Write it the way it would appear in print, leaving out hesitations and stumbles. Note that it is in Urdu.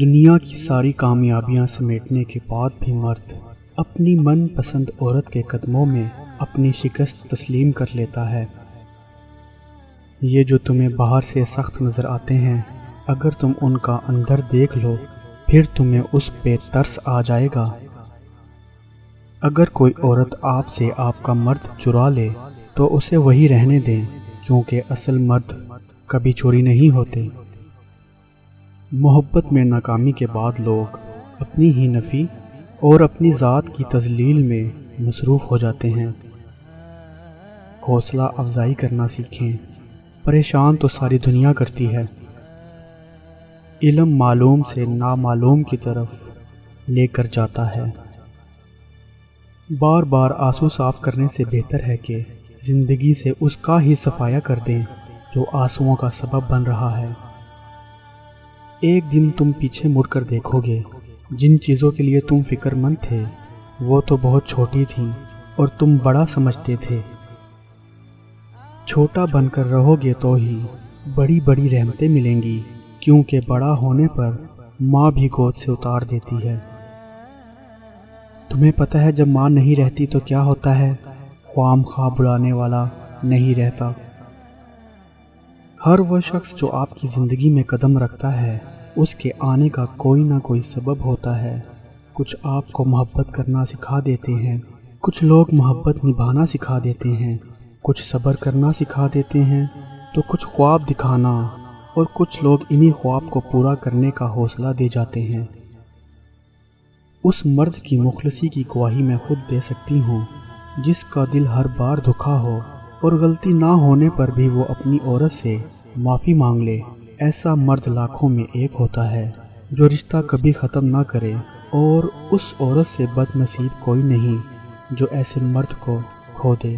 دنیا کی ساری کامیابیاں سمیٹنے کے بعد بھی مرد اپنی من پسند عورت کے قدموں میں اپنی شکست تسلیم کر لیتا ہے۔ یہ جو تمہیں باہر سے سخت نظر آتے ہیں، اگر تم ان کا اندر دیکھ لو پھر تمہیں اس پہ ترس آ جائے گا۔ اگر کوئی عورت آپ سے آپ کا مرد چرا لے تو اسے وہی رہنے دیں، کیونکہ اصل مرد کبھی چوری نہیں ہوتے۔ محبت میں ناکامی کے بعد لوگ اپنی ہی نفی اور اپنی ذات کی تذلیل میں مصروف ہو جاتے ہیں۔ حوصلہ افزائی کرنا سیکھیں، پریشان تو ساری دنیا کرتی ہے۔ علم معلوم سے نامعلوم کی طرف لے کر جاتا ہے۔ بار بار آنسو صاف کرنے سے بہتر ہے کہ زندگی سے اس کا ہی صفایا کر دیں جو آنسوؤں کا سبب بن رہا ہے۔ ایک دن تم پیچھے مڑ کر دیکھو گے، جن چیزوں کے لیے تم فکر مند تھے وہ تو بہت چھوٹی تھیں اور تم بڑا سمجھتے تھے۔ چھوٹا بن کر رہو گے تو ہی بڑی بڑی رحمتیں ملیں گی، کیونکہ بڑا ہونے پر ماں بھی گود سے اتار دیتی ہے۔ تمہیں پتہ ہے جب ماں نہیں رہتی تو کیا ہوتا ہے؟ خوام خواہ بلانے والا نہیں رہتا۔ ہر وہ شخص جو آپ کی زندگی میں قدم رکھتا ہے اس کے آنے کا کوئی نہ کوئی سبب ہوتا ہے۔ کچھ آپ کو محبت کرنا سکھا دیتے ہیں، کچھ لوگ محبت نبھانا سکھا دیتے ہیں، کچھ صبر کرنا سکھا دیتے ہیں تو کچھ خواب دکھانا، اور کچھ لوگ انہی خواب کو پورا کرنے کا حوصلہ دے جاتے ہیں۔ اس مرد کی مخلصی کی گواہی میں خود دے سکتی ہوں جس کا دل ہر بار دکھا ہو اور غلطی نہ ہونے پر بھی وہ اپنی عورت سے معافی مانگ لے۔ ایسا مرد لاکھوں میں ایک ہوتا ہے جو رشتہ کبھی ختم نہ کرے، اور اس عورت سے بد نصیب کوئی نہیں جو ایسے مرد کو کھو دے۔